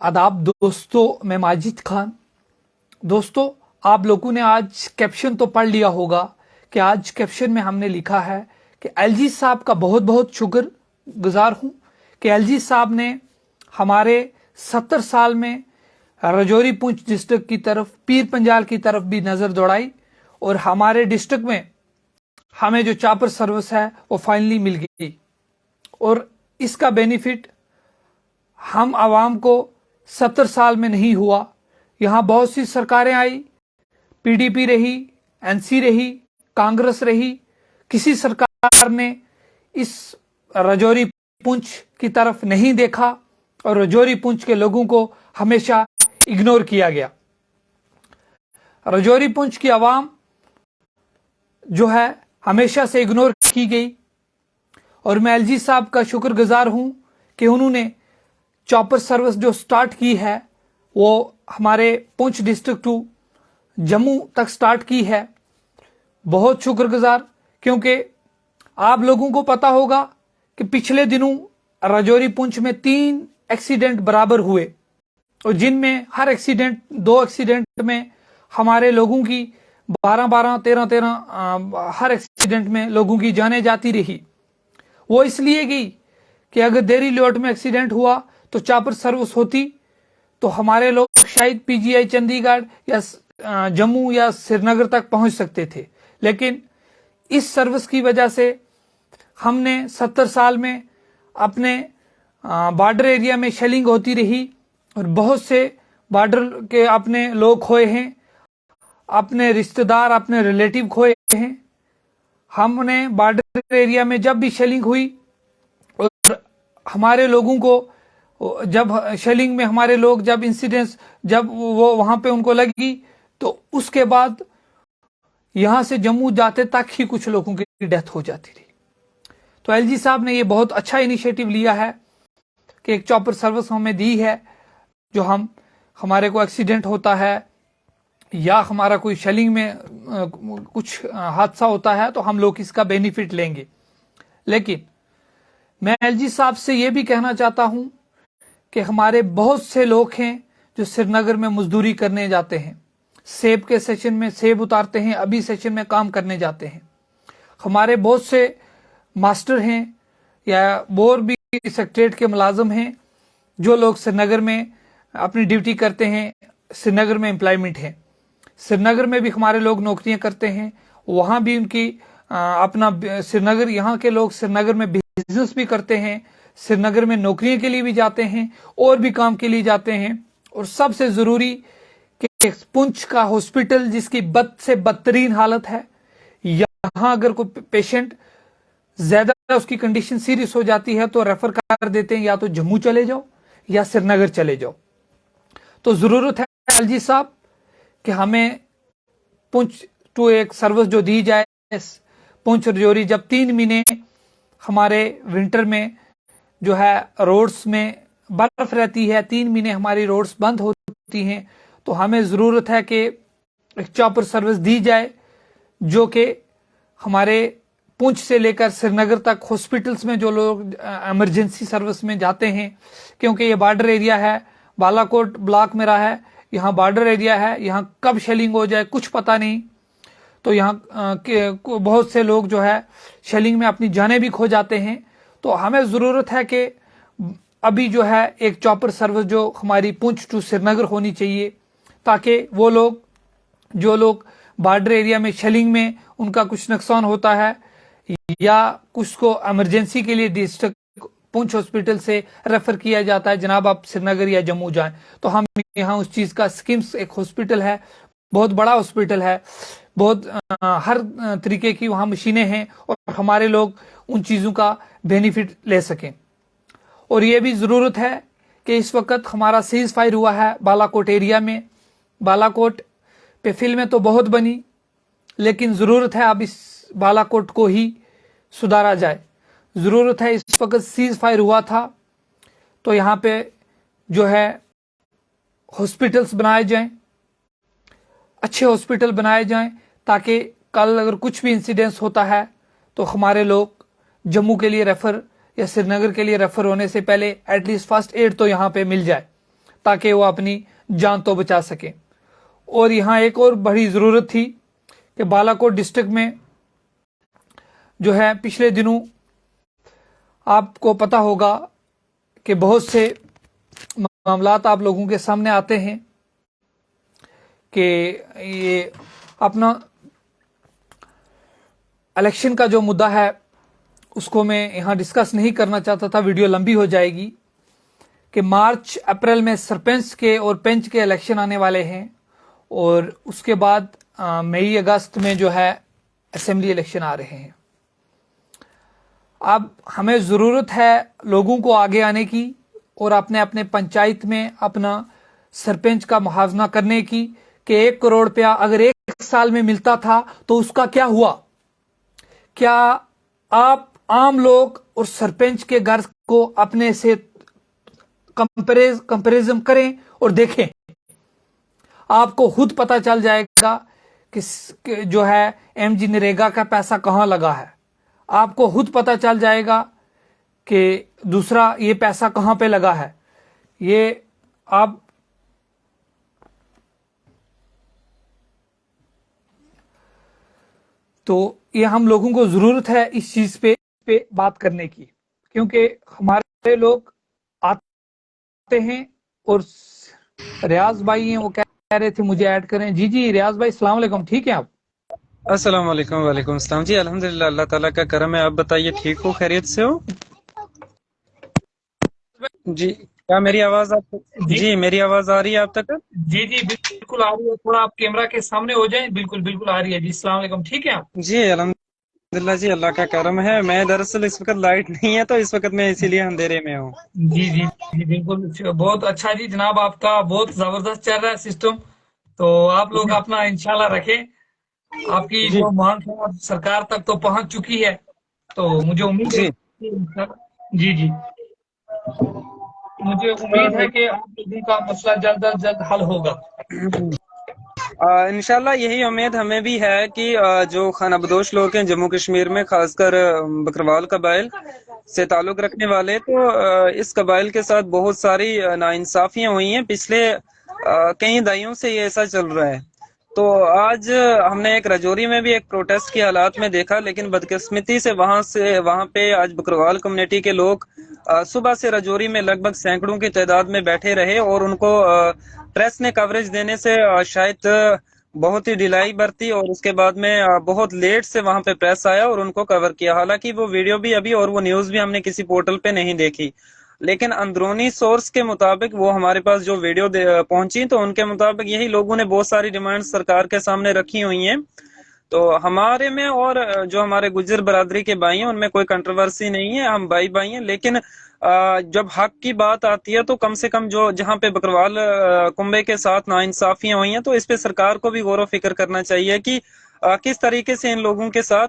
आदाब दोस्तों, मैं माजिद खान। दोस्तों, आप लोगों ने आज कैप्शन तो पढ़ लिया होगा कि आज कैप्शन में हमने लिखा है कि एलजी साहब का बहुत बहुत शुक्रगुजार हूं कि एलजी साहब ने हमारे 70 साल में राजौरी पुंछ डिस्ट्रिक्ट की तरफ, पीर पंजाल की तरफ भी नजर दौड़ाई और हमारे डिस्ट्रिक्ट में हमें जो चॉपर सर्विस है वो फाइनली मिल गई। और इसका बेनिफिट हम आवाम को 70 साल में नहीं हुआ। यहां बहुत सी सरकारें आई, पीडीपी रही, एनसी रही, कांग्रेस रही, किसी सरकार ने इस राजौरी पुंछ की तरफ नहीं देखा और राजौरी पुंछ के लोगों को हमेशा इग्नोर किया गया। राजौरी पुंछ की आवाम जो है हमेशा से इग्नोर की गई और मैं एलजी साहब का शुक्रगुजार हूं कि उन्होंने चॉपर सर्विस जो स्टार्ट की है वो हमारे पुंछ डिस्ट्रिक्ट टू जम्मू तक स्टार्ट की है। बहुत शुक्रगुजार, क्योंकि आप लोगों को पता होगा कि पिछले दिनों राजौरी पुंछ में 3 एक्सीडेंट बराबर हुए और जिनमें हर एक्सीडेंट 2 एक्सीडेंट में हमारे लोगों की 12-12, 13-13 हर एक्सीडेंट में लोगों की जानें जाती रही। वो इसलिए गई कि अगर देरी लोट में एक्सीडेंट हुआ तो चॉपर सर्विस होती तो हमारे लोग शायद पीजीआई चंडीगढ़ या जम्मू या श्रीनगर तक पहुंच सकते थे। लेकिन इस सर्विस की वजह से हमने 70 साल में अपने बॉर्डर एरिया में शेलिंग होती रही और बहुत से बॉर्डर के अपने लोग खोए हैं, अपने रिश्तेदार, अपने रिलेटिव खोए हैं। हमने बॉर्डर एरिया में जब भी शेलिंग हुई और हमारे लोगों को जब शेलिंग में हमारे लोग जब इंसिडेंट्स जब वो वहां पे उनको लगी तो उसके बाद यहां से जम्मू जाते तक ही कुछ लोगों की डेथ हो जाती थी। तो एलजी साहब ने ये बहुत अच्छा इनिशिएटिव लिया है कि एक चॉपर सर्विस हमें दी है। जो हमारे को एक्सीडेंट होता है या हमारा कोई शेलिंग में कुछ हादसा होता है तो हम लोग इसका बेनिफिट लेंगे। लेकिन मैं एलजी साहब से ये भी कहना चाहता हूं कि हमारे बहुत से लोग हैं जो श्रीनगर में मजदूरी करने जाते हैं, सेब के सेशन में सेब उतारते हैं, अभी सेशन में काम करने जाते हैं। हमारे बहुत से मास्टर हैं या और भी सेक्रेटरीट के मुलाजिम हैं जो लोग श्रीनगर में अपनी ड्यूटी करते हैं, श्रीनगर में एम्प्लॉयमेंट है। श्रीनगर में भी हमारे लोग नौकरियां करते हैं, वहां भी उनकी अपना श्रीनगर, यहाँ के लोग श्रीनगर में बिजनेस भी करते हैं, श्रीनगर में नौकरियों के लिए भी जाते हैं और भी काम के लिए जाते हैं। और सबसे जरूरी कि पुंछ का हॉस्पिटल जिसकी बद से बदतरीन हालत है, यहां अगर कोई पेशेंट ज्यादा उसकी कंडीशन सीरियस हो जाती है तो रेफर कर देते हैं, या तो जम्मू चले जाओ या श्रीनगर चले जाओ। तो जरूरत है एलजी साहब कि हमें पुंछ टू एक सर्विस जो दी जाए। पुंछ राजौरी जब 3 महीने हमारे विंटर में जो है रोड्स में बर्फ रहती है, 3 महीने हमारी रोड्स बंद होती हैं, तो हमें जरूरत है कि एक चॉपर सर्विस दी जाए जो कि हमारे पुंछ से लेकर श्रीनगर तक हॉस्पिटल्स में जो लोग इमरजेंसी सर्विस में जाते हैं, क्योंकि ये बॉर्डर एरिया है, बालाकोट ब्लॉक मेरा है, यहाँ बॉर्डर एरिया है, यहाँ कब शेलिंग हो जाए कुछ पता नहीं। तो यहाँ बहुत से लोग जो है शेलिंग में अपनी जानें भी खो जाते हैं। तो हमें जरूरत है कि अभी जो है एक चॉपर सर्विस जो हमारी पुंछ टू श्रीनगर होनी चाहिए, ताकि वो लोग जो लोग बॉर्डर एरिया में शेलिंग में उनका कुछ नुकसान होता है या कुछ को इमरजेंसी के लिए डिस्ट्रिक्ट पुंछ हॉस्पिटल से रेफर किया जाता है, जनाब आप श्रीनगर या जम्मू जाएं, तो हम यहाँ उस चीज का स्कीम्स, एक हॉस्पिटल है, बहुत बड़ा हॉस्पिटल है, बहुत हर तरीके की वहां मशीनें हैं और हमारे लोग उन चीजों का बेनिफिट ले सकें। और ये भी जरूरत है कि इस वक्त हमारा सीज फायर हुआ है बालाकोट एरिया में। बालाकोट पे फिल्में तो बहुत बनी, लेकिन जरूरत है अब इस बालाकोट को ही सुधारा जाए। जरूरत है, इस वक्त सीज फायर हुआ था तो यहाँ पे जो है हॉस्पिटल्स बनाए जाएं, अच्छे हॉस्पिटल बनाए जाएं, ताकि कल अगर कुछ भी इंसिडेंस होता है तो हमारे लोग जम्मू के लिए रेफर या श्रीनगर के लिए रेफर होने से पहले एटलीस्ट फर्स्ट एड तो यहाँ पे मिल जाए। ताकि वो अपनी जान तो बचा सके। और यहाँ एक और बड़ी ज़रूरत थी कि बालाकोट डिस्ट्रिक्ट में जो है पिछले दिनों आपको पता होगा कि बहुत से मामलात आप लोगों के सामने आते हैं कि ये अपना इलेक्शन का जो मुद्दा है उसको मैं यहाँ डिस्कस नहीं करना चाहता था, वीडियो लंबी हो जाएगी, कि मार्च अप्रैल में सरपंच के और पंच के इलेक्शन आने वाले हैं और उसके बाद मई अगस्त में जो है असेंबली इलेक्शन आ रहे हैं। अब हमें ज़रूरत है लोगों को आगे आने की और अपने अपने पंचायत में अपना सरपंच का मुआवजा करने की, कि 1 करोड़ रुपया अगर एक साल में मिलता था तो उसका क्या हुआ। क्या आप आम लोग और सरपंच के घर को अपने से कंपैरिजन करें और देखें, आपको खुद पता चल जाएगा कि जो है एमजी नरेगा का पैसा कहां लगा है। आपको खुद पता चल जाएगा कि दूसरा ये पैसा कहां पे लगा है। ये आप तो ये हम लोगों को जरूरत है इस चीज पे बात करने की, क्योंकि हमारे लोग आते हैं और रियाज भाई हैं वो कह रहे थे मुझे ऐड करें। जी जी रियाज भाई अस्सलाम वालेकुम, ठीक है आप? अस्सलाम वालेकुम। वालेकुम अस्सलाम जी, अल्हम्दुलिल्लाह, अल्लाह ताला का करम है। आप बताइए ठीक हो, खैरियत से हो? जी, क्या मेरी आवाज आप जी जी मेरी आवाज आ रही है आप तक? जी जी बिल्कुल आ रही है, थोड़ा आप कैमरा के सामने हो जाएं। बिल्कुल बिल्कुल आ रही है जी। अस्सलाम वालेकुम, ठीक है आप? जी अल्हम्दुलिल्लाह जी, अल्लाह का करम है। मैं दरअसल इस वक्त लाइट नहीं है, तो इस वक्त मैं इसीलिए अंधेरे में हूँ। जी जी जी बिल्कुल बहुत अच्छा जी जनाब, आपका बहुत जबरदस्त चल रहा है सिस्टम। तो आप लोग जी अपना इंशाल्लाह रखें, आपकी जी जो मांग है सरकार तक तो पहुंच चुकी है, तो मुझे उम्मीद है जी जी जी मुझे उम्मीद है कि आप लोगों का मसला जल्द अज जल्द हल होगा। इंशाल्लाह यही उम्मीद हमें भी है कि जो खानाबदोश लोग हैं जम्मू कश्मीर में, खासकर बकरवाल कबाइल से ताल्लुक रखने वाले, तो इस कबाइल के साथ बहुत सारी नाइंसाफियां हुई हैं पिछले कई दहाइयों से। ये ऐसा चल रहा है। तो आज हमने एक राजौरी में भी एक प्रोटेस्ट के हालात में देखा, लेकिन बदकिस्मती से वहां पे आज बकरवाल कम्युनिटी के लोग सुबह से राजौरी में लगभग सैकड़ों की तादाद में बैठे रहे और उनको प्रेस ने कवरेज देने से शायद बहुत ही ढिलाई बरती, और उसके बाद में बहुत लेट से वहां पे प्रेस आया और उनको कवर किया। हालांकि वो वीडियो भी अभी और वो न्यूज भी हमने किसी पोर्टल पे नहीं देखी, लेकिन अंदरूनी सोर्स के मुताबिक वो हमारे पास जो वीडियो पहुंची, तो उनके मुताबिक यही लोगों ने बहुत सारी डिमांड सरकार के सामने रखी हुई हैं। तो हमारे में और जो हमारे गुज्जर बरादरी के भाई हैं उनमें कोई कंट्रोवर्सी नहीं है, हम भाई भाई हैं। लेकिन जब हक की बात आती है तो कम से कम जो जहां पे बकरवाल कुंबे के साथ नाइंसाफियां हुई हैं, तो इस पे सरकार को भी गौर व फिक्र करना चाहिए कि किस तरीके से इन लोगों के साथ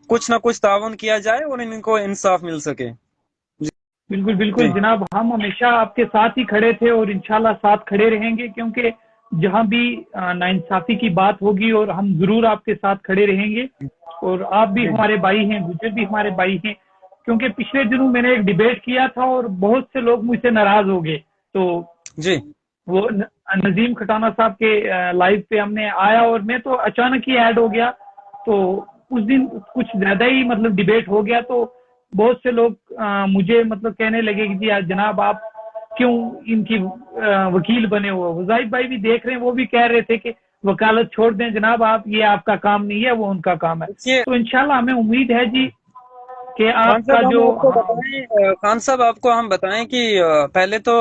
कुछ ना कुछ ताउन किया जाए और इनको इंसाफ मिल सके। बिल्कुल बिल्कुल जी जनाब, हम हमेशा आपके साथ ही खड़े थे और इंशाल्लाह साथ खड़े रहेंगे, क्योंकि जहां भी नाइंसाफी की बात होगी और हम जरूर आपके साथ खड़े रहेंगे। और आप भी जी हमारे भाई हैं, गुजर भी हमारे भाई हैं, क्योंकि पिछले दिनों मैंने एक डिबेट किया था और बहुत से लोग मुझसे नाराज हो गए। तो जी वो नजीम खटाना साहब के लाइव पे हमने आया और मैं तो अचानक ही ऐड हो गया, तो उस दिन कुछ ज्यादा ही मतलब डिबेट हो गया। तो बहुत से लोग मुझे मतलब कहने लगे कि जी जनाब आप क्यों इनकी वकील बने हो। वजाइफ भाई भी देख रहे हैं, वो भी कह रहे थे कि वकालत छोड़ दें जनाब आप, ये आपका काम नहीं है, वो उनका काम है। देखिए तो इंशाल्लाह हमें उम्मीद है जी कि खान आपका साहब, हम जो आपको बताएं खान साहब आपको हम बताएं कि पहले तो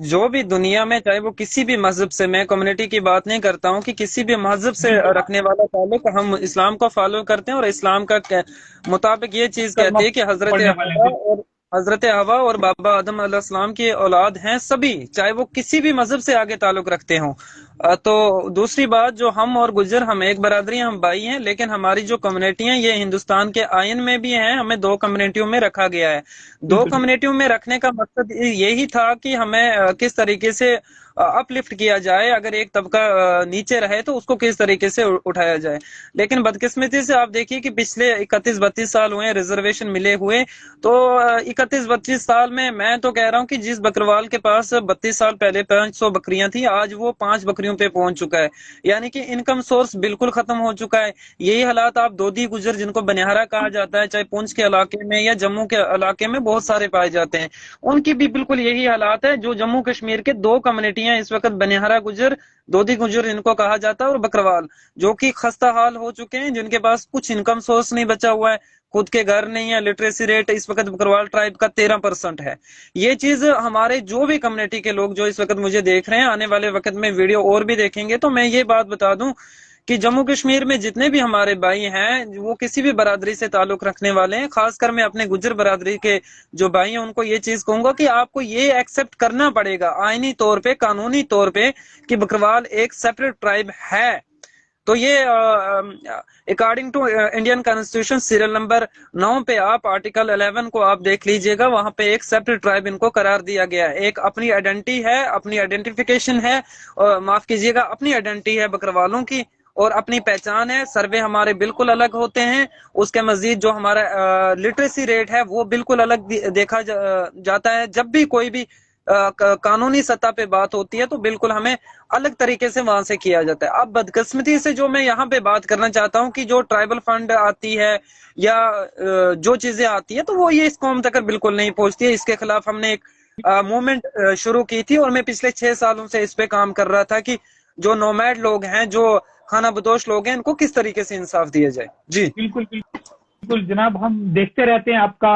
जो भी दुनिया में, चाहे वो किसी भी मजहब से, मैं कम्युनिटी की बात नहीं करता हूँ, कि किसी भी मजहब से बिल्कुल रखने वाला ताल्लुक, हम इस्लाम को फॉलो करते हैं और इस्लाम का मुताबिक ये चीज कलमा कहती है कि पढ़ने वाले हैं। हजरत हवा और बाबा आदम अलैहिस्सलाम की औलाद हैं सभी, चाहे वो किसी भी मजहब से आगे ताल्लुक रखते हों। तो दूसरी बात, जो हम और गुज्जर, हम एक बरादरी, हम भाई हैं, लेकिन हमारी जो कम्युनिटी है ये हिंदुस्तान के आइन में भी है, हमें दो कम्युनिटियों में रखा गया है। दो बिल्कुल कम्युनिटियों में रखने का मकसद यही था कि हमें किस तरीके से अपलिफ्ट किया जाए, अगर एक तबका नीचे रहे तो उसको किस तरीके से उठाया जाए। लेकिन बदकिस्मती से आप देखिए कि पिछले 31-32 साल हुए रिजर्वेशन मिले हुए, तो 31-32 साल में मैं तो कह रहा हूं कि जिस बकरवाल के पास 32 साल पहले 500 बकरियां थी, आज वो 5 बकरियों पे पहुंच चुका है। यानी कि इनकम सोर्स बिल्कुल खत्म हो चुका है। यही हालात आप दोधी गुजर, जिनको बनिहारा कहा जाता है, चाहे पुंछ के इलाके में या जम्मू के इलाके में बहुत सारे पाए जाते हैं, उनकी भी बिल्कुल यही हालात है। जो जम्मू कश्मीर के दो कम्युनिटियां इस वक्त, बनिहारा गुजर, दोधी गुजर इनको कहा जाता है, और बकरवाल, जो कि खस्ता हाल हो चुके हैं, जिनके पास कुछ इनकम सोर्स नहीं बचा हुआ है, खुद के घर नहीं है। लिटरेसी रेट इस वक्त बकरवाल ट्राइब का 13% है। ये चीज हमारे जो भी कम्युनिटी के लोग जो इस वक्त मुझे देख रहे हैं, आने वाले वक्त में वीडियो और भी देखेंगे, तो मैं ये बात बता दूं कि जम्मू कश्मीर में जितने भी हमारे भाई हैं, वो किसी भी बरादरी से ताल्लुक रखने वाले हैं, खासकर मैं अपने गुज्जर बरादरी के जो भाई हैं उनको ये चीज कहूंगा कि आपको ये एक्सेप्ट करना पड़ेगा आईनी तौर पे, कानूनी तौर पे, कि बकरवाल एक सेपरेट ट्राइब है। तो ये according to Indian constitution serial number 9 पे आप आर्टिकल 11 को आप देख लीजिएगा, वहां पे एक सेपरेट ट्राइब इनको करार दिया गया है। एक अपनी आइडेंटिटी है, अपनी आइडेंटिफिकेशन है, माफ कीजिएगा, अपनी आइडेंटिटी है बकरवालों की, और अपनी पहचान है। सर्वे हमारे बिल्कुल अलग होते हैं। उसके मजीद जो हमारा लिटरेसी रेट है वो बिल्कुल अलग देखा जाता है। जब भी कोई भी कानूनी सतह पे बात होती है तो बिल्कुल हमें अलग तरीके से वहां से किया जाता है। अब बदकिस्मती से जो मैं यहाँ पे बात करना चाहता हूँ कि जो ट्राइबल फंड आती है या जो चीजें आती है, तो वो ये इस कौम तक बिल्कुल नहीं पहुंचती है। इसके खिलाफ हमने एक मूवमेंट शुरू की थी, और मैं पिछले 6 सालों से इस पे काम कर रहा था कि जो नोमैड लोग हैं, जो खाना बदोश लोग हैं, इनको किस तरीके से इंसाफ दिया जाए। जी बिल्कुल बिल्कुल जनाब, हम देखते रहते हैं आपका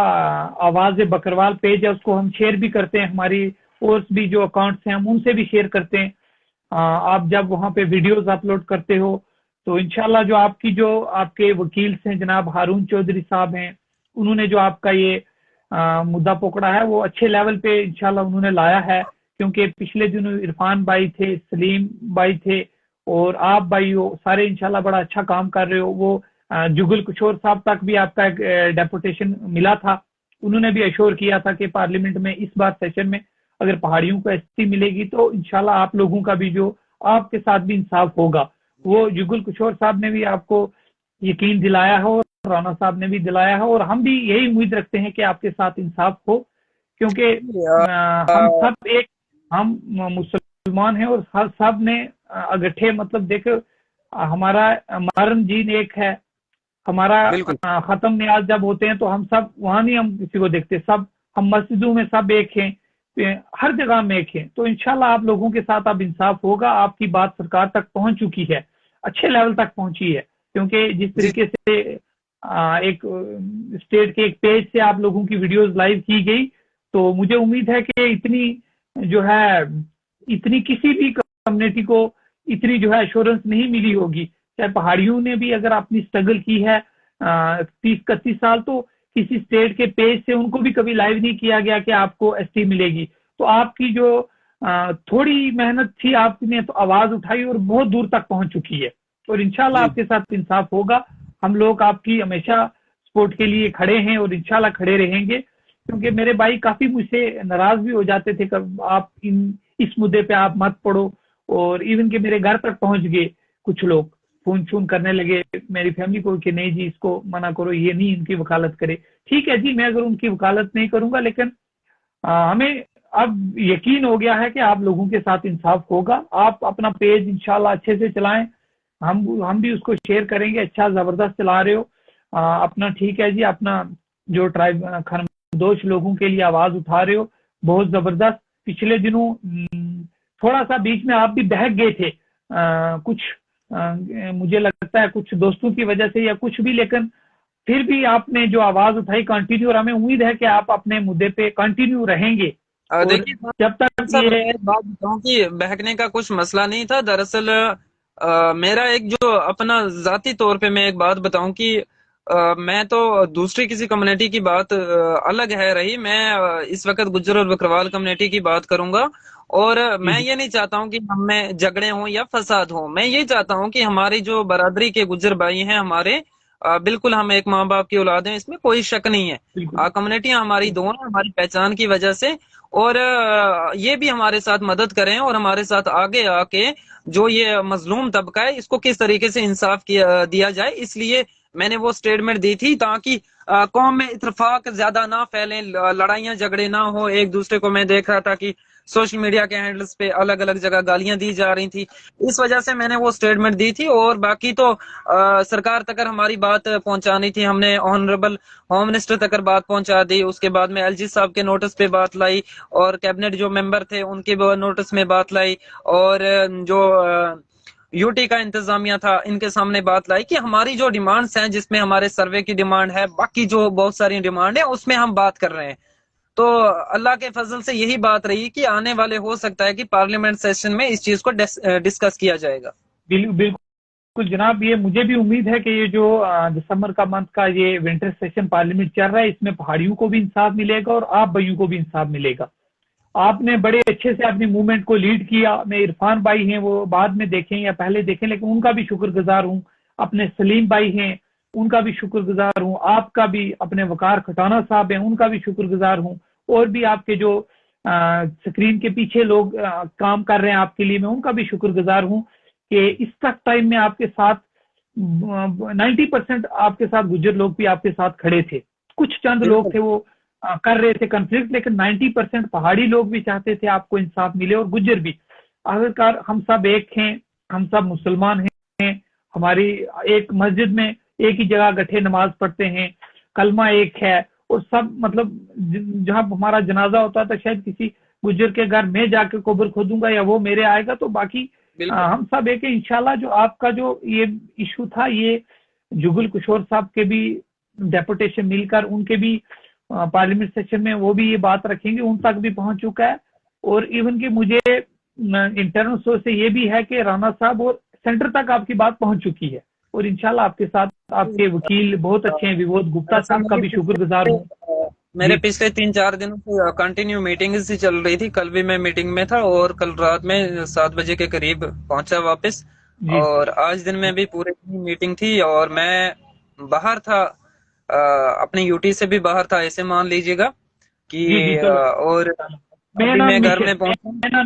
आवाज बकरवाल पेज है, उसको हम शेयर भी करते हैं, हमारी और भी जो अकाउंट्स हैं हम उनसे भी शेयर करते हैं। आप जब वहां पे वीडियोस अपलोड करते हो तो इंशाल्लाह जो आपके वकील हैं जनाब हारून चौधरी साहब हैं, उन्होंने जो आपका ये मुद्दा पकड़ा है वो अच्छे लेवल पे इंशाल्लाह उन्होंने लाया है। क्योंकि पिछले दिनों इरफान भाई थे, सलीम भाई थे, और आप भाई हो, सारे इंशाल्लाह बड़ा अच्छा काम कर रहे हो। वो जुगल किशोर साहब तक भी आपका एक डेपुटेशन मिला था, उन्होंने भी अश्योर किया था कि पार्लियामेंट में इस बार सेशन में अगर पहाड़ियों को एसटी मिलेगी तो इंशाल्लाह आप लोगों का भी, जो आपके साथ भी इंसाफ होगा। वो जुगल किशोर साहब ने भी आपको यकीन दिलाया है और राणा साहब ने भी दिलाया है, और हम भी यही उम्मीद रखते हैं कि आपके साथ इंसाफ हो। क्योंकि हम सब एक, हम मुसलमान हैं और हर सब ने अगट्ठे, मतलब देखो हमारा मरण जीन एक है। हमारा बिल्कुल खत्म न्याज जब होते हैं तो हम सब वहां नहीं हम किसी को देखते, सब हम मस्जिदों में सब एक हैं, हर जगह में एक हैं। तो इंशाल्लाह आप लोगों के साथ अब इंसाफ होगा। आपकी बात सरकार तक पहुंच चुकी है, अच्छे लेवल तक पहुंची है। क्योंकि जिस जी तरीके से एक स्टेट के एक पेज से आप लोगों की वीडियोस लाइव की गई, तो मुझे उम्मीद है कि इतनी जो है, इतनी किसी भी कम्युनिटी को इतनी जो है एश्योरेंस नहीं मिली होगी। चाहे पहाड़ियों ने भी अगर अपनी स्ट्रगल की है 30-31 साल, तो किसी स्टेट के पेज से उनको भी कभी लाइव नहीं किया गया कि आपको एसटी मिलेगी। तो आपकी जो थोड़ी मेहनत थी, आपने तो आवाज उठाई और बहुत दूर तक पहुंच चुकी है, और इंशाल्लाह जी आपके साथ इंसाफ होगा। हम लोग आपकी हमेशा सपोर्ट के लिए खड़े हैं और इंशाल्लाह खड़े रहेंगे। क्योंकि मेरे भाई काफी मुझसे नाराज भी हो जाते थे कि आप इस मुद्दे पे आप मत पढ़ो, और इवन के मेरे घर तक पहुंच गए कुछ लोग, फोन शोन करने लगे मेरी फैमिली को कि नहीं जी इसको मना करो, ये नहीं इनकी वकालत करे। ठीक है जी, मैं अगर उनकी वकालत नहीं करूंगा, लेकिन हमें अब यकीन हो गया है कि आप लोगों के साथ इंसाफ होगा। आप अपना पेज इंशाल्लाह अच्छे से चलाएं, हम भी उसको शेयर करेंगे। अच्छा जबरदस्त चला रहे हो अपना, ठीक है जी। अपना जो ट्राइब खानाबदोश लोगों के लिए आवाज उठा रहे हो, बहुत जबरदस्त। पिछले दिनों थोड़ा सा बीच में आप भी बहक गए थे कुछ मुझे लगता है कुछ दोस्तों की वजह से या कुछ भी, लेकिन फिर भी आपने जो आवाज उठाई कंटिन्यू, और हमें उम्मीद है कि आप अपने मुद्दे पे कंटिन्यू रहेंगे। और देखिए जब तक साहब, ये मैं एक बात बताऊं कि बहकने का कुछ मसला नहीं था। दरअसल मेरा एक जो अपना जाती तौर पे मैं एक बात बताऊं कि मैं तो दूसरी किसी कम्युनिटी की बात अलग है रही। मैं इस वक्त गुज्जर और बकरवाल कम्युनिटी की बात करूंगा। और जी मैं जी ये नहीं चाहता हूं कि हम में झगड़े हों या फसाद हो। मैं ये चाहता हूं कि हमारी जो बरादरी के गुज्जर भाई हैं हमारे, बिल्कुल हम एक माँ बाप की औलाद हैं, इसमें कोई शक नहीं है। बिल्कुल कम्युनिटियां हमारी दो हैं हमारी पहचान की वजह से। और ये भी हमारे साथ मदद करें और हमारे साथ आगे आके जो ये मजलूम तबका है इसको किस तरीके से इंसाफ किया दिया जाए, इसलिए मैंने वो स्टेटमेंट दी थी, ताकि कौम में इत्तेफाक ज्यादा ना फैले, लड़ाइयां झगड़े ना हो एक दूसरे को। मैं देख रहा था कि सोशल मीडिया के हैंडल्स पे अलग अलग जगह गालियां दी जा रही थी, इस वजह से मैंने वो स्टेटमेंट दी थी। और बाकी तो सरकार तक हमारी बात पहुंचानी थी, हमने ऑनरेबल होम मिनिस्टर तक बात पहुंचा दी। उसके बाद में एलजी साहब के नोटिस पे बात लाई और कैबिनेट जो मेंबर थे उनके नोटिस में बात लाई। और जो यूटी का इंतजामिया था इनके सामने बात लाई कि हमारी जो डिमांड्स हैं, जिसमें हमारे सर्वे की डिमांड है, बाकी जो बहुत सारी डिमांड है, उसमें हम बात कर रहे हैं। तो अल्लाह के फजल से यही बात रही कि आने वाले हो सकता है कि पार्लियामेंट सेशन में इस चीज को डिस्कस किया जाएगा। बिल्कुल जनाब, ये मुझे भी उम्मीद है कि ये जो दिसंबर का मंथ का ये विंटर सेशन पार्लियामेंट चल रहा है, इसमें पहाड़ियों को भी इंसाफ मिलेगा और आप भाइयों को भी इंसाफ मिलेगा। आपने बड़े अच्छे से अपनी मूवमेंट को लीड किया। मैं इरफान भाई हैं, वो बाद में देखें या पहले देखें, लेकिन उनका भी शुक्रगुजार हूँ। अपने सलीम भाई हैं, उनका भी शुक्रगुजार हूँ। आपका भी, अपने वकार खटाना साहब हैं, उनका भी शुक्रगुजार हूँ। और भी आपके जो स्क्रीन के पीछे लोग काम कर रहे हैं आपके लिए, मैं उनका भी शुक्रगुजार हूँ कि इस तक टाइम में आपके साथ 90% आपके साथ गुज्जर लोग भी आपके साथ खड़े थे। कुछ चंद लोग थे वो कर रहे थे कन्फ्लिक्ट, लेकिन 90% पहाड़ी लोग भी चाहते थे आपको इंसाफ मिले और गुज्जर भी। आखिरकार हम सब एक हैं, हम सब मुसलमान हैं। हमारी एक मस्जिद में एक ही जगह गठे नमाज पढ़ते हैं, कलमा एक है। और सब मतलब जहां हमारा जनाजा होता था, शायद किसी गुज्जर के घर में जाकर कब्र खोदूंगा या वो मेरे आएगा, तो बाकी हम सब एक है इंशाल्लाह। जो आपका जो ये इशू था, ये जुगल किशोर साहब के भी डेपुटेशन मिलकर उनके भी पार्लियामेंट सेशन में वो भी ये बात रखेंगे, उन तक भी पहुंच चुका है। और इवन कि मुझे इंटरनल सोर्स से ये भी है कि राणा साहब और सेंटर तक आपकी बात पहुंच चुकी है। और इंशाल्लाह आपके साथ आपके वकील बहुत अच्छे हैं, विभोद गुप्ता साहब का भी शुक्रगुजार हूँ। मेरे पिछले 3-4 दिनों से कंटिन्यू मीटिंग सी चल रही थी। कल भी मैं मीटिंग में था और कल रात में 7 बजे के करीब पहुंचा वापस। और आज दिन में भी पूरे दिन मीटिंग थी और मैं बाहर था, अपनी यूटी से भी बाहर था, ऐसे मान लीजिएगा कि और अभी मैं घर में पहुंचा।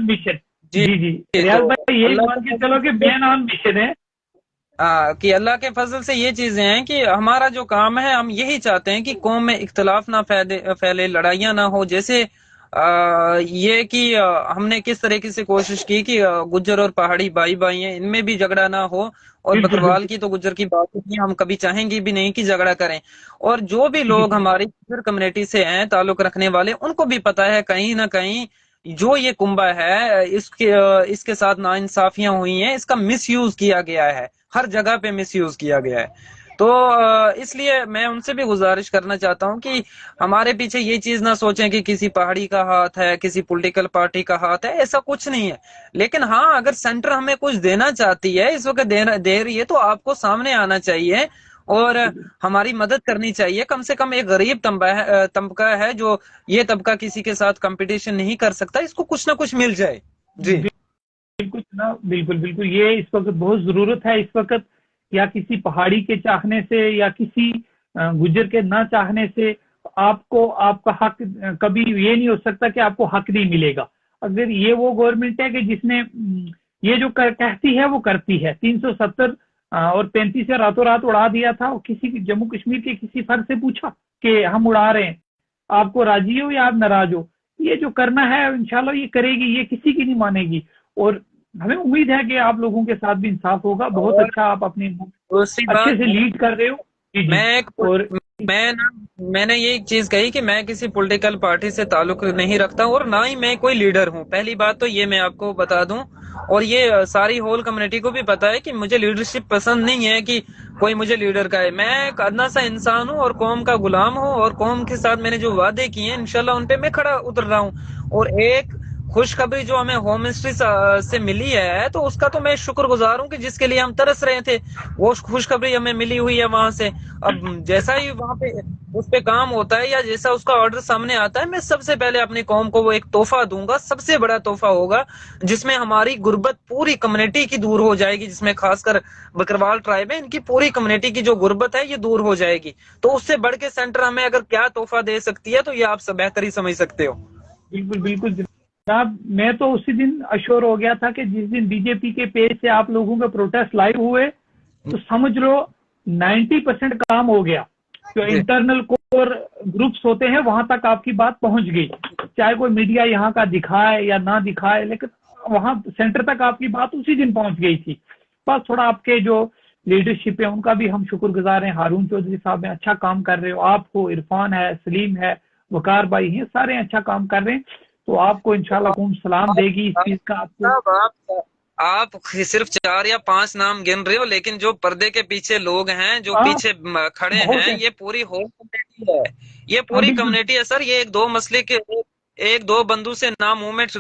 जी जी रियाज भाई, यही मान के चलो कि मैन ऑन मिशन है। कि अल्लाह के फजल से ये चीजें हैं कि हमारा जो काम है, हम यही चाहते हैं कि कौम में इख्तलाफ ना फैले, लड़ाइयां ना हो। जैसे ये कि हमने किस तरीके से कोशिश की कि गुज्जर और पहाड़ी भाई भाई हैं, इनमें भी झगड़ा ना हो। और बकरवाल की तो गुज्जर की बात नहीं, हम कभी चाहेंगे भी नहीं कि झगड़ा करें। और जो भी लोग हमारी गुज्जर कम्युनिटी से हैं, ताल्लुक रखने वाले, उनको भी पता है कहीं ना कहीं जो ये कुंभा है इसके साथ नाइंसाफियां हुई हैं, इसका मिसयूज किया गया है, हर जगह पे मिसयूज किया गया है। तो इसलिए मैं उनसे भी गुजारिश करना चाहता हूं कि हमारे पीछे ये चीज ना सोचें कि किसी पहाड़ी का हाथ है, किसी पॉलिटिकल पार्टी का हाथ है, ऐसा कुछ नहीं है। लेकिन हाँ, अगर सेंटर हमें कुछ देना चाहती है, इस वक्त दे रही है, तो आपको सामने आना चाहिए और हमारी मदद करनी चाहिए। कम से कम एक गरीब तबका है जो ये तबका किसी के साथ कंपटीशन नहीं कर सकता, इसको कुछ ना कुछ मिल जाए। जी बिल्कुल जनाब, बिल्कुल बिल्कुल, ये इस वक्त बहुत जरूरत है। इस वक्त या किसी पहाड़ी के चाहने से या किसी गुज्जर के ना चाहने से आपको आपका हक कभी ये नहीं हो सकता कि आपको हक नहीं मिलेगा। अगर ये वो गवर्नमेंट है कि जिसने ये जो कहती है वो करती है। 370 और 35 से रातों रात उड़ा दिया था। किसी जम्मू कश्मीर के किसी फर्द से पूछा कि हम उड़ा रहे हैं, आपको राजी हो या आप नाराज हो? ये जो करना है इंशाल्लाह ये करेगी, ये किसी की नहीं मानेगी। और हमें उम्मीद है कि आप लोगों के साथ भी इंसाफ होगा। बहुत अच्छा, आप अपनी अच्छे से लीड कर रहे हो। मैंने ये एक चीज कही कि मैं किसी पॉलिटिकल पार्टी से ताल्लुक नहीं रखता और ना ही मैं कोई लीडर हूँ। पहली बात तो ये मैं आपको बता दूं, और ये सारी होल कम्युनिटी को भी पता है कि मुझे लीडरशिप पसंद नहीं है कि कोई मुझे लीडर का है। मैं एक अदना सा इंसान हूँ और कौम का गुलाम हूँ, और कौम के साथ मैंने जो वादे किए हैं इंशाल्लाह उन पे मैं खड़ा उतर रहा हूँ। और एक खुशखबरी जो हमें होम मिनिस्ट्री से मिली है, तो उसका तो मैं शुक्रगुजार हूँ कि जिसके लिए हम तरस रहे थे वो खुशखबरी हमें मिली हुई है वहां से। अब जैसा ही वहां पे उस पे काम होता है या जैसा उसका ऑर्डर सामने आता है, मैं सबसे पहले अपनी कौम को वो एक तोहफा दूंगा, सबसे बड़ा तोहफा होगा, जिसमें हमारी गुर्बत पूरी कम्युनिटी की दूर हो जाएगी, जिसमें खासकर बकरवाल ट्राइब है, इनकी पूरी कम्युनिटी की जो गुर्बत है ये दूर हो जाएगी। तो उससे बढ़ के सेंटर हमें अगर क्या तोहफा दे सकती है, तो ये आप सब बेहतर ही समझ सकते हो। बिल्कुल बिल्कुल जनाब, मैं तो उसी दिन अश्योर हो गया था कि जिस दिन बीजेपी के पेज से आप लोगों के प्रोटेस्ट लाइव हुए, तो समझ लो 90% काम हो गया। जो इंटरनल कोर ग्रुप्स होते हैं वहां तक आपकी बात पहुंच गई, चाहे कोई मीडिया यहाँ का दिखाए या ना दिखाए, लेकिन वहां सेंटर तक आपकी बात उसी दिन पहुंच गई थी। बस थोड़ा आपके जो लीडरशिप है उनका भी हम शुक्रगुजार हैं। हारून चौधरी साहब हैं, अच्छा काम कर रहे हो, आपको इरफान है, सलीम है, वकार भाई हैं, सारे अच्छा काम कर रहे हैं। तो आपको इंशाल्लाह कौम सलाम देगी इस चीज का। आपको आप सिर्फ 4 या 5 नाम गिन रहे हो, लेकिन जो पर्दे के पीछे लोग हैं, जो पीछे खड़े बहुत हैं, है। ये पूरी होल कम्युनिटी है। ये हाँ पूरी बिल्कुल कम्युनिटी है सर। ये एक दो मसले के एक दो बंदू से ना मूवमेंट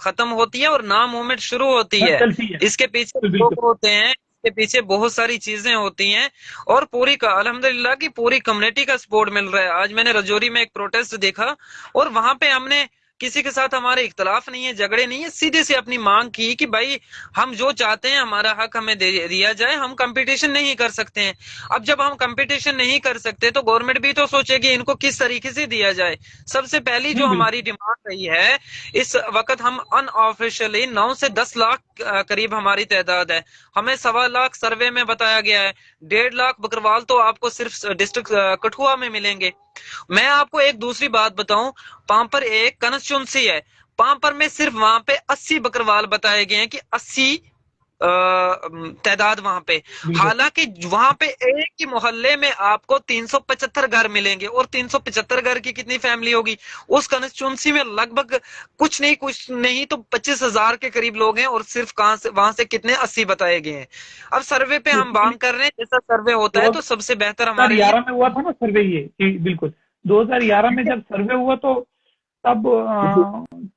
खत्म होती है और ना मूवमेंट शुरू होती बस है। चलती है। इसके पीछे बिल्कुल लोग होते हैं, इसके पीछे बहुत सारी चीजें होती हैं, और पूरी का अल्हम्दुलिल्लाह की पूरी कम्युनिटी का सपोर्ट मिल रहा है। आज मैंने रजौरी में एक प्रोटेस्ट देखा, और वहां पे हमने किसी के साथ हमारे इख्तलाफ नहीं है, झगड़े नहीं है, सीधे से अपनी मांग की कि भाई हम जो चाहते हैं हमारा हक हमें दिया जाए, हम कंपटीशन नहीं कर सकते हैं। अब जब हम कंपटीशन नहीं कर सकते, तो गवर्नमेंट भी तो सोचेगी इनको किस तरीके से दिया जाए। सबसे पहली जो नहीं बिल्कुल हमारी डिमांड रही है, इस वक्त हम अनऑफिशियली 9 से 10 लाख करीब हमारी तादाद है। हमें 1.25 लाख सर्वे में बताया गया है। 1.5 लाख बकरवाल तो आपको सिर्फ डिस्ट्रिक्ट कठुआ में मिलेंगे। मैं आपको एक दूसरी बात बताऊं, पांपर एक कंस्टिट्यूंसी है, पांपर में सिर्फ वहां पे 80 बकरवाल बताए गए हैं कि 80 तादाद वहां पे। बिल्कुल हालांकि वहां पे एक ही मोहल्ले में आपको 375 घर मिलेंगे, और 375 घर की कितनी फैमिली होगी? उस कंस्टिट्यूंसी में लगभग कुछ नहीं तो 25,000 के करीब लोग हैं, और सिर्फ कहां से वहां से कितने 80 बताए गए हैं। अब सर्वे पे हम बिल्कुल। बात कर रहे हैं, जैसा सर्वे होता है तो सबसे बेहतर हमारे लिए। 2011 में हुआ था ना सर्वे, ये जी बिल्कुल। 2011 में जब सर्वे हुआ तो तब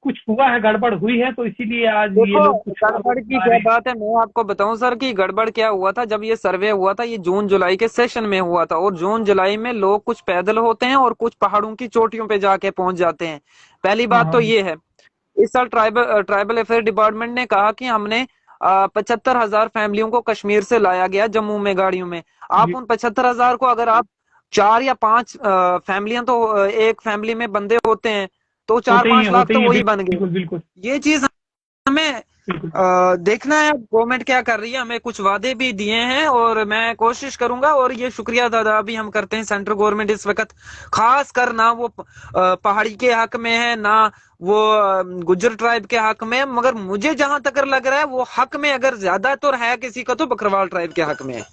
कुछ हुआ है, गड़बड़ हुई है, तो इसीलिए आज ये देखो, लोग कुछ गड़बड़ की बता क्या रहे हैं। बात है, मैं आपको बताऊं सर कि गड़बड़ क्या हुआ था। जब ये सर्वे हुआ था, ये जून जुलाई के सेशन में हुआ था, और जून जुलाई में लोग कुछ पैदल होते हैं और कुछ पहाड़ों की चोटियों पे जाके पहुंच जाते हैं। पहली हाँ बात तो हाँ ये है। इस साल ट्राइबल अफेयर डिपार्टमेंट ने कहा कि हमने 75,000 फैमिलियों को कश्मीर से लाया गया जम्मू में गाड़ियों में। आप जी, उन 75,000 को अगर आप 4 या 5 फैमिलियां, तो एक फैमिली में बंदे होते हैं, तो चार पांच लाख होते तो ही हैं, वही बन गए। बिल्कुल बिल्कुल ये चीज हमें बिल्कुल। देखना है गवर्नमेंट क्या कर रही है। हमें कुछ वादे भी दिए हैं, और मैं कोशिश करूंगा, और ये शुक्रिया दादा भी हम करते हैं सेंट्रल गवर्नमेंट इस वक्त खास कर, ना वो पहाड़ी के हक में है, ना वो गुज्जर ट्राइब के हक में है, मगर मुझे जहां तक लग रहा है वो हक में अगर ज्यादा तो है किसी का, तो बकरवाल ट्राइब के हक में है इस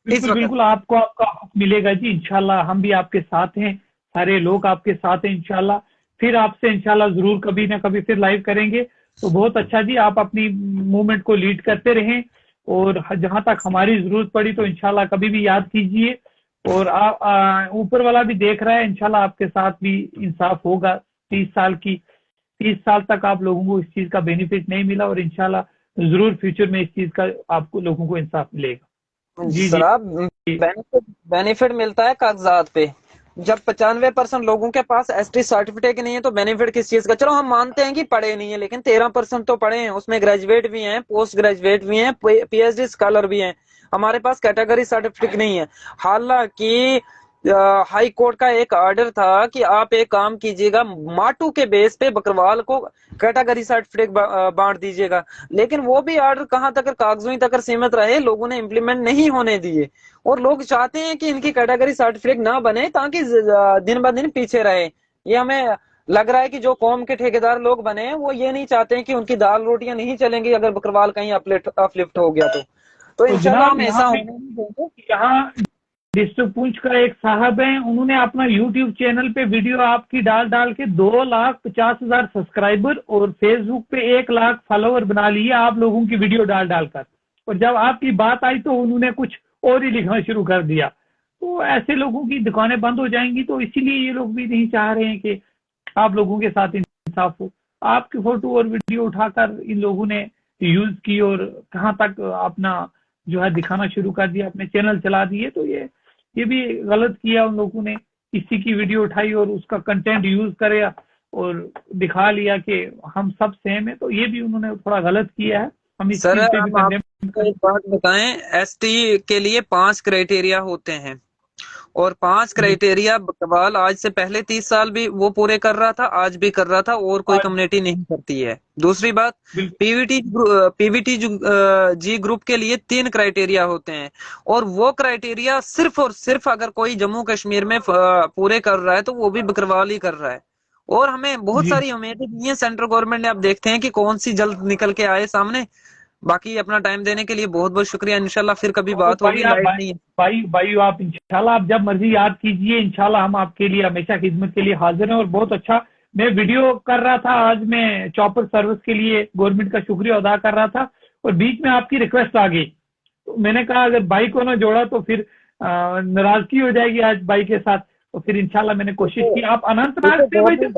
बिल्कुल वक्त। बिल्कुल आपको आपका हक मिलेगा जी, इंशाल्लाह। हम भी आपके साथ हैं, सारे लोग आपके साथ हैं इंशाल्लाह। फिर आपसे इंशाल्लाह जरूर कभी ना कभी फिर लाइव करेंगे। तो बहुत अच्छा जी, आप अपनी मूवमेंट को लीड करते रहें, और जहां तक हमारी जरूरत पड़ी तो इंशाल्लाह कभी भी याद कीजिए। और ऊपर वाला भी देख रहा है, इंशाल्लाह आपके साथ भी इंसाफ होगा। 30 साल तक आप लोगों को इस चीज का बेनिफिट नहीं मिला, और इंशाल्लाह जरूर फ्यूचर में इस चीज का आपको लोगों को इंसाफ मिलेगा। जी जी शराब बेनिफिट बेनिफिट मिलता है कागजात पे। जब 95% लोगों के पास एसटी सर्टिफिकेट नहीं है, तो बेनिफिट किस चीज का? चलो हम मानते हैं कि पढ़े नहीं है, लेकिन 13% तो पढ़े हैं, उसमें ग्रेजुएट भी हैं, पोस्ट ग्रेजुएट भी हैं, पीएचडी स्कॉलर भी हैं। हमारे पास कैटेगरी सर्टिफिकेट नहीं है। हालांकि हाई कोर्ट का एक ऑर्डर था कि आप एक काम कीजिएगा, माटू के बेस पे बकरवाल को कैटेगरी सर्टिफिकेट बांट दीजिएगा, लेकिन वो भी ऑर्डर कहां तक कागजों ही तक सीमित रहे, लोगों ने इम्प्लीमेंट नहीं होने दिए। और लोग चाहते हैं कि इनकी कैटेगरी सर्टिफिकेट ना बने, ताकि दिन ब दिन पीछे रहे। ये हमें लग रहा है कि जो कौम के ठेकेदार लोग बने हैं, वो ये नहीं चाहते हैं कि उनकी दाल रोटियां नहीं चलेंगी अगर बकरवाल कहीं अपलिफ्ट हो गया तो तो इंशाल्लाह जनाब हम ऐसा होने नहीं देंगे। यहाँ डिस्ट्रिक्ट पुंछ का एक साहब है, उन्होंने अपना यूट्यूब चैनल पे वीडियो आपकी डाल डाल के 2,50,000 सब्सक्राइबर और फेसबुक पे 1 लाख फॉलोवर बना लिए आप लोगों की वीडियो डाल डालकर। और जब आपकी बात आई तो उन्होंने कुछ और ही लिखना शुरू कर दिया। तो ऐसे लोगों की दुकानें बंद हो जाएंगी, तो इसीलिए ये लोग भी नहीं चाह रहे हैं कि आप लोगों के साथ इंसाफ हो। आपकी फोटो और वीडियो उठाकर इन लोगों ने यूज की और कहाँ तक अपना जो है दिखाना शुरू कर दिया, अपने चैनल चला दिए। तो ये भी गलत किया उन लोगों ने, किसी की वीडियो उठाई और उसका कंटेंट यूज करे और दिखा लिया कि हम सब सेम है। तो ये भी उन्होंने थोड़ा गलत किया है, हम इस सर चीज पे भी हम कंडेम आपको एक बात बताएं, एसटी के लिए 5 क्राइटेरिया होते हैं और 5 जी। क्राइटेरिया बकरवाल आज से पहले 30 साल भी वो पूरे कर रहा था, आज भी कर रहा था, और कोई आज कम्युनिटी नहीं करती है। दूसरी बात, बिल्कुल पीवीटी जी ग्रुप के लिए 3 क्राइटेरिया होते हैं और वो क्राइटेरिया सिर्फ और सिर्फ अगर कोई जम्मू कश्मीर में पूरे कर रहा है तो वो भी बकरवाल ही कर रहा है। और हमें बहुत जी। सारी उम्मीदें दी हैं सेंट्रल गवर्नमेंट ने, अब देखते हैं कि कौन सी जल्द निकल के आए सामने। बाकी अपना टाइम देने के लिए बहुत बहुत शुक्रिया, इंशाल्लाह फिर कभी और बात होगी। लाइट नहीं है। भाई आप इंशाल्लाह आप जब मर्जी याद कीजिए, इंशाल्लाह हम आपके लिए हमेशा खिदमत के लिए हाजिर हैं। और बहुत अच्छा, मैं वीडियो कर रहा था आज, मैं चॉपर सर्विस के लिए गवर्नमेंट का शुक्रिया अदा कर रहा था और बीच में आपकी रिक्वेस्ट आ गई। तो मैंने कहा अगर भाई को ना जोड़ा तो फिर नाराजगी हो जाएगी आज भाई के साथ। तो फिर इंशाल्लाह मैंने कोशिश की। आप अनंतनाग से भाई थे?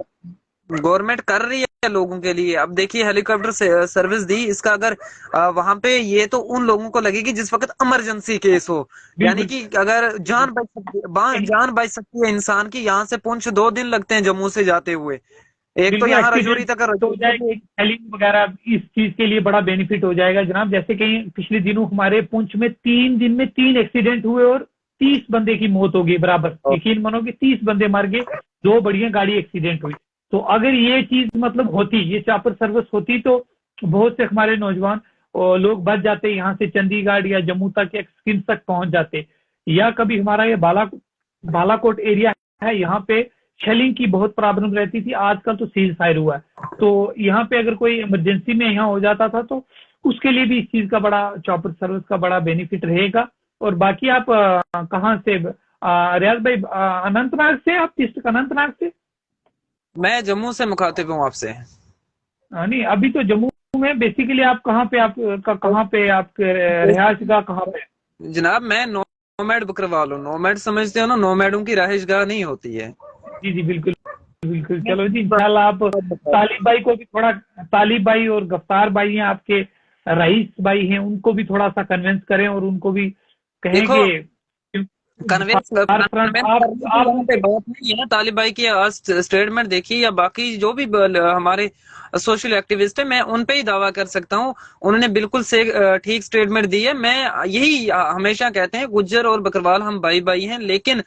गवर्नमेंट कर रही है लोगों के लिए। अब देखिए हेलीकॉप्टर से सर्विस दी, इसका अगर वहां पे ये तो उन लोगों को लगेगी जिस वक्त इमरजेंसी केस हो, यानी बिल्कुल कि अगर जान बच सकती जान बच सकती है इंसान की। यहाँ से पुंछ 2 दिन लगते हैं जम्मू से जाते हुए, एक तो बिल्कुल यहाँ रजौरी एक्सीडेंट तक हो जाएगी, हेलिंग वगैरह इस चीज के लिए बड़ा बेनिफिट हो जाएगा जनाब। जैसे कहीं पिछले दिनों हमारे पुंछ में 3 दिन में 3 एक्सीडेंट हुए और 30 बंदे की मौत हो गई बराबर। यकीन मानो कि 30 बंदे मर गए, 2 बढ़िया गाड़ी एक्सीडेंट हुई। तो अगर ये चीज मतलब होती, ये चॉपर सर्विस होती तो बहुत से हमारे नौजवान और लोग बच जाते, यहाँ से चंडीगढ़ या जम्मू तक या स्किम्स तक पहुंच जाते। या कभी हमारा ये बालाकोट एरिया है, यहाँ पे शेलिंग की बहुत प्रॉब्लम रहती थी, आजकल तो सीज फायर हुआ है। तो यहाँ पे अगर कोई इमरजेंसी में यहाँ हो जाता था तो उसके लिए भी इस चीज का बड़ा, चॉपर सर्विस का बड़ा बेनिफिट रहेगा। और बाकी आप कहाँ से रियाज भाई? अनंतनाग से? आप डिस्ट्रिक्ट अनंतनाग से? मैं जम्मू से मुखातिब हूँ आपसे। नहीं, अभी तो जम्मू में बेसिकली आप कहाँ पे, आपका कहाँ पे, आपके रिहायशगाह कहाँ पे? जनाब मैं नोमैड बकरवाल हूँ। नोमैड समझते हो ना, नोमैडों की रहायशगाह नहीं होती है। जी जी बिल्कुल बिल्कुल। चलो जी, इंशाल्लाह आप तालिब भाई को भी थोड़ा, तालिब भाई और गफ्तार भाई हैं आपके, रईस भाई हैं, उनको भी थोड़ा सा कन्विंस करें और उनको भी कहें देखो, कि कन्विंस फ्रंट आप पे बात नहीं है। तालिब भाई की आज स्टेटमेंट देखी या बाकी जो भी हमारे सोशल एक्टिविस्ट है, मैं उन पे ही दावा कर सकता हूँ, उन्होंने बिल्कुल से ठीक स्टेटमेंट दी है। मैं यही हमेशा कहते हैं गुज्जर और बकरवाल हम भाई भाई हैं, लेकिन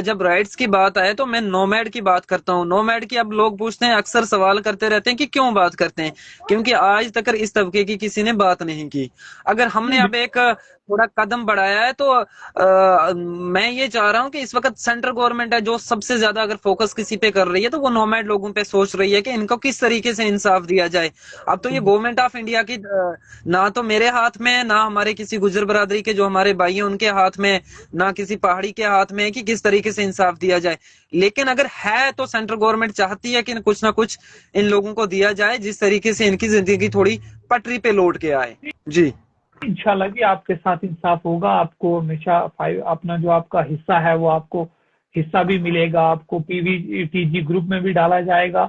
जब राइट्स की बात आए तो मैं नोमैड की बात करता हूँ। नोमैड की अब लोग पूछते हैं, अक्सर सवाल करते रहते हैं कि क्यों बात करते हैं, क्योंकि आज तक इस तबके की किसी ने बात नहीं की। अगर हमने अब एक थोड़ा कदम बढ़ाया है तो मैं ये चाह रहा हूं कि इस वक्त सेंट्रल गवर्नमेंट है जो सबसे ज्यादा अगर फोकस किसी पे कर रही है तो वो नोमैड लोगों पे सोच रही है कि इनको किस तरीके से इंसाफ दिया जाए। अब तो ये गवर्नमेंट ऑफ इंडिया की ना तो मेरे हाथ में है, ना हमारे किसी गुजर बरादरी के जो हमारे भाई हैं उनके हाथ में, ना किसी पहाड़ी के हाथ में है कि किस तरीके से इंसाफ दिया जाए। लेकिन अगर है तो सेंट्रल गवर्नमेंट चाहती है कि कुछ ना कुछ इन लोगों को दिया जाए जिस तरीके से इनकी जिंदगी थोड़ी पटरी पे लौट के आए। जी इंशाल्लाह जी आपके साथ इंसाफ होगा। आपको हमेशा अपना जो आपका हिस्सा है वो आपको हिस्सा भी मिलेगा। आपको पीवीटीजी ग्रुप में भी डाला जाएगा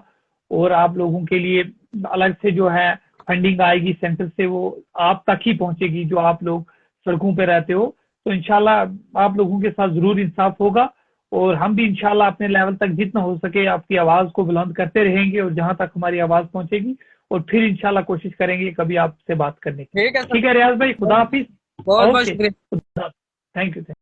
और आप लोगों के लिए अलग से जो है फंडिंग आएगी सेंटर से, वो आप तक ही पहुंचेगी जो आप लोग सड़कों पे रहते हो। तो इंशाल्लाह आप लोगों के साथ जरूर इंसाफ होगा और हम भी इंशाल्लाह अपने लेवल तक जितना हो सके आपकी आवाज को बुलंद करते रहेंगे और जहां तक हमारी आवाज पहुंचेगी और फिर इंशाल्लाह कोशिश करेंगे कभी आपसे बात करने की। ठीक है ठीक है रियाज भाई, खुदा हाफिज। बहुत बहुत ओके, शुक्रिया। Thank you.